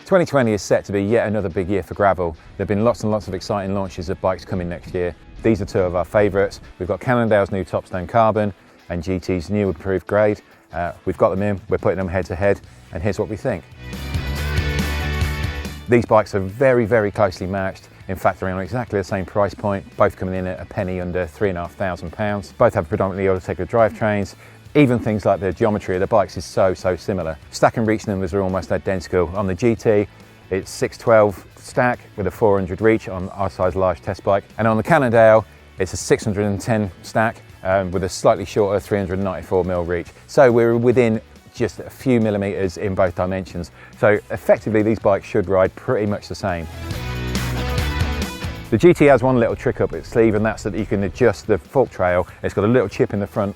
2020 is set to be yet another big year for gravel. There have been lots and lots of exciting launches of bikes coming next year. These are two of our favourites. We've got Cannondale's new Topstone Carbon and GT's new improved grade. We've got them in, we're putting them head to head, and here's what we think. These bikes are very, very closely matched. In fact, they're on exactly the same price point, both coming in at a penny under £3,500. Both have predominantly Autotegra drivetrains. Even things like the geometry of the bikes is so similar. Stack and reach numbers are almost identical. On the GT, it's 612 stack with a 400 reach on our size large test bike. And on the Cannondale, it's a 610 stack with a slightly shorter 394mm reach. So we're within just a few millimeters in both dimensions. So effectively, these bikes should ride pretty much the same. The GT has one little trick up its sleeve, and that's that you can adjust the fork trail. It's got a little chip in the front,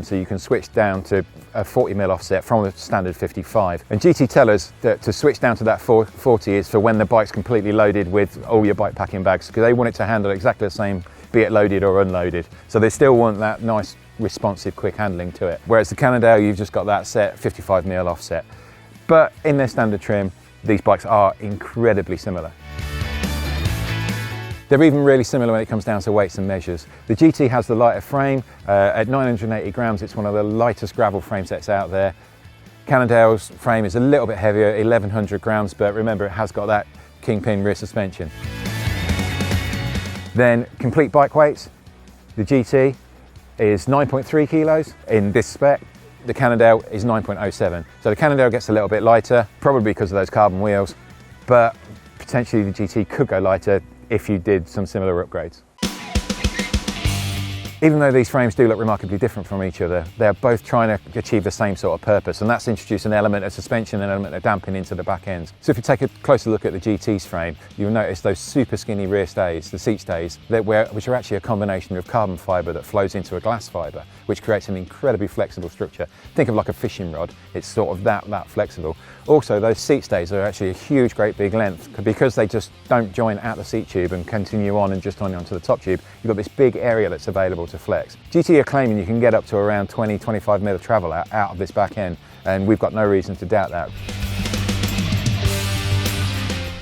so you can switch down to a 40mm offset from a standard 55. And GT tell us that to switch down to that 40 is for when the bike's completely loaded with all your bike packing bags, because they want it to handle exactly the same, be it loaded or unloaded. So they still want that nice, responsive, quick handling to it. Whereas the Cannondale, you've just got that set 55mm offset. But in their standard trim, these bikes are incredibly similar. They're even really similar when it comes down to weights and measures. The GT has the lighter frame. At 980 grams, it's one of the lightest gravel frame sets out there. Cannondale's frame is a little bit heavier, 1100 grams, but remember, it has got that Kingpin rear suspension. Then complete bike weights. The GT is 9.3 kilos in this spec. The Cannondale is 9.07. So the Cannondale gets a little bit lighter, probably because of those carbon wheels, but potentially the GT could go lighter if you did some similar upgrades. Even though these frames do look remarkably different from each other, they're both trying to achieve the same sort of purpose, and that's introduce an element of suspension and an element of damping into the back ends. So if you take a closer look at the GT's frame, you'll notice those super skinny rear stays, the seat stays, which are actually a combination of carbon fibre that flows into a glass fibre, which creates an incredibly flexible structure. Think of like a fishing rod, it's sort of that flexible. Also, those seat stays are actually a huge, great big length, because they just don't join at the seat tube and continue on and just onto the top tube. You've got this big area that's available to flex. GT are claiming you can get up to around 20-25mm of travel out of this back end, and we've got no reason to doubt that.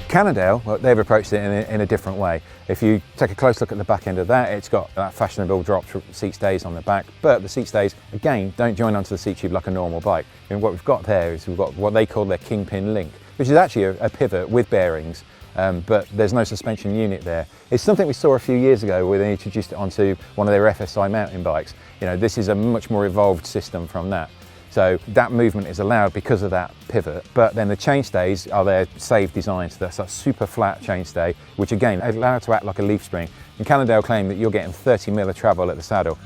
Cannondale, well, they've approached it in a different way. If you take a close look at the back end of that, it's got that fashionable drop seat stays on the back, but the seat stays, again, don't join onto the seat tube like a normal bike. And what we've got there is we've got what they call their Kingpin Link, which is actually a pivot with bearings, but there's no suspension unit there. It's something we saw a few years ago where they introduced it onto one of their FSI mountain bikes. You know, this is a much more evolved system from that. So that movement is allowed because of that pivot, but then the chainstays are their save design, so that's that super flat chainstay, which again, allow it to act like a leaf spring. And Cannondale claim that you're getting 30mm of travel at the saddle.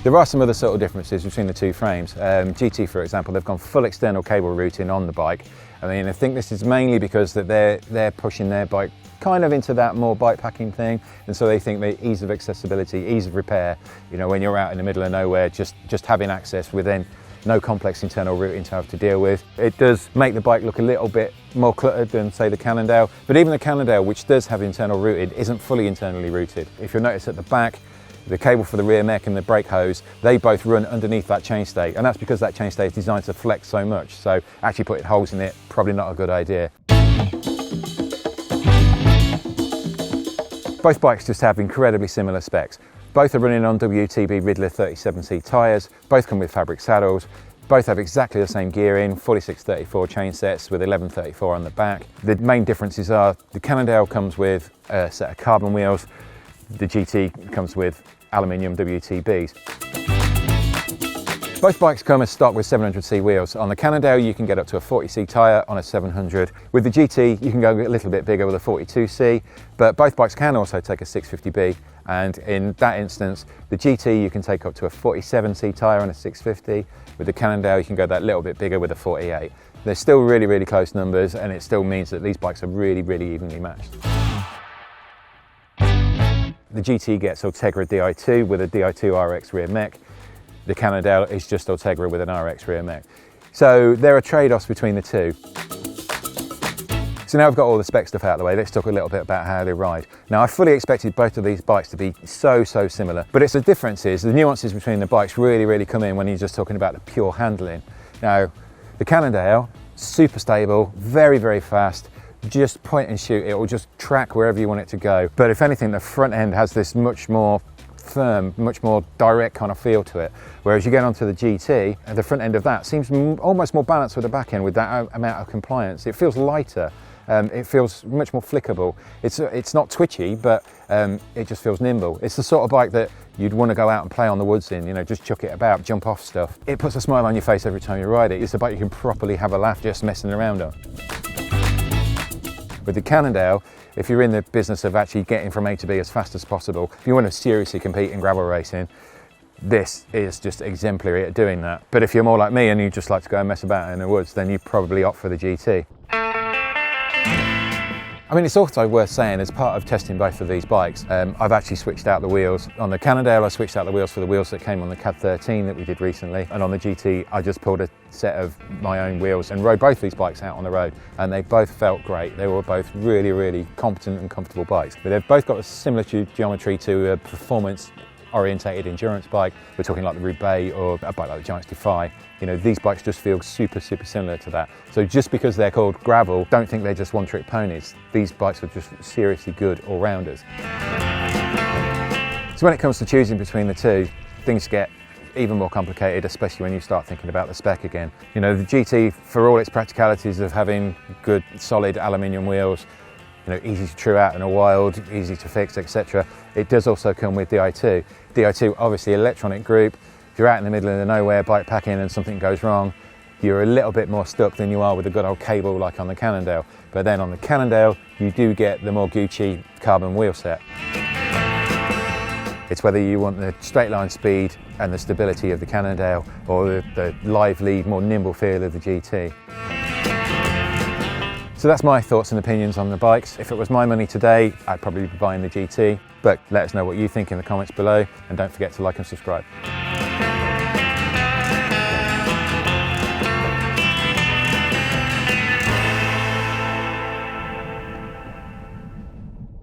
There are some other subtle differences between the two frames. GT, for example, they've gone full external cable routing on the bike. I mean, I think this is mainly because that they're pushing their bike kind of into that more bike packing thing, and so they think the ease of accessibility, ease of repair, you know, when you're out in the middle of nowhere, just having access with then no complex internal routing to have to deal with. It does make the bike look a little bit more cluttered than, say, the Cannondale, but even the Cannondale, which does have internal routing, isn't fully internally routed. If you'll notice at the back, the cable for the rear mech and the brake hose, they both run underneath that chainstay, and that's because that chainstay is designed to flex so much, so actually putting holes in it, probably not a good idea. Both bikes just have incredibly similar specs. Both are running on WTB Riddler 37C tyres, both come with fabric saddles, both have exactly the same gearing, 4634 chain sets with 1134 on the back. The main differences are the Cannondale comes with a set of carbon wheels, the GT comes with aluminium WTBs. Both bikes come as stock with 700C wheels. On the Cannondale, you can get up to a 40C tyre on a 700. With the GT, you can go a little bit bigger with a 42C, but both bikes can also take a 650B. And in that instance, the GT, you can take up to a 47C tyre on a 650. With the Cannondale, you can go that little bit bigger with a 48. They're still really, really close numbers, and it still means that these bikes are really, really evenly matched. The GT gets Autotegra Di2 with a Di2 RX rear mech. The Cannondale is just Autotegra with an RX rear mech. So there are trade-offs between the two. So now I've got all the spec stuff out of the way, let's talk a little bit about how they ride. Now I fully expected both of these bikes to be so similar, but it's the differences, the nuances between the bikes really come in when you're just talking about the pure handling. Now, the Cannondale, super stable, very, very fast. Just point and shoot, it will just track wherever you want it to go. But if anything, the front end has this much more firm, much more direct kind of feel to it. Whereas you get onto the GT, the front end of that seems almost more balanced with the back end with that amount of compliance. It feels lighter. It feels much more flickable. It's not twitchy, but it just feels nimble. It's the sort of bike that you'd want to go out and play on the woods in, you know, just chuck it about, jump off stuff. It puts a smile on your face every time you ride it. It's a bike you can properly have a laugh just messing around on. With the Cannondale, if you're in the business of actually getting from A to B as fast as possible, if you want to seriously compete in gravel racing, this is just exemplary at doing that. But if you're more like me and you just like to go and mess about in the woods, then you probably opt for the GT. I mean, it's also worth saying, as part of testing both of these bikes, I've actually switched out the wheels. On the Cannondale, I switched out the wheels for the wheels that came on the CAD 13 that we did recently. And on the GT, I just pulled a set of my own wheels and rode both these bikes out on the road. And they both felt great. They were both really, really competent and comfortable bikes. But they've both got a similar geometry to a performance-orientated endurance bike. We're talking like the Roubaix or a bike like the Giants Defy. You know, these bikes just feel super, super similar to that. So just because they're called gravel, don't think they're just one-trick ponies. These bikes are just seriously good all-rounders. So when it comes to choosing between the two, things get even more complicated, especially when you start thinking about the spec again. You know, the GT, for all its practicalities of having good, solid aluminium wheels, you know, easy to true out in a wild, easy to fix, etc. It does also come with Di2. Di2, obviously electronic group. If you're out in the middle of the nowhere bike packing and something goes wrong, you're a little bit more stuck than you are with a good old cable like on the Cannondale. But then on the Cannondale, you do get the more Gucci carbon wheel set. It's whether you want the straight line speed and the stability of the Cannondale or the lively, more nimble feel of the GT. So that's my thoughts and opinions on the bikes. If it was my money today, I'd probably be buying the GT. But let us know what you think in the comments below, and don't forget to like and subscribe.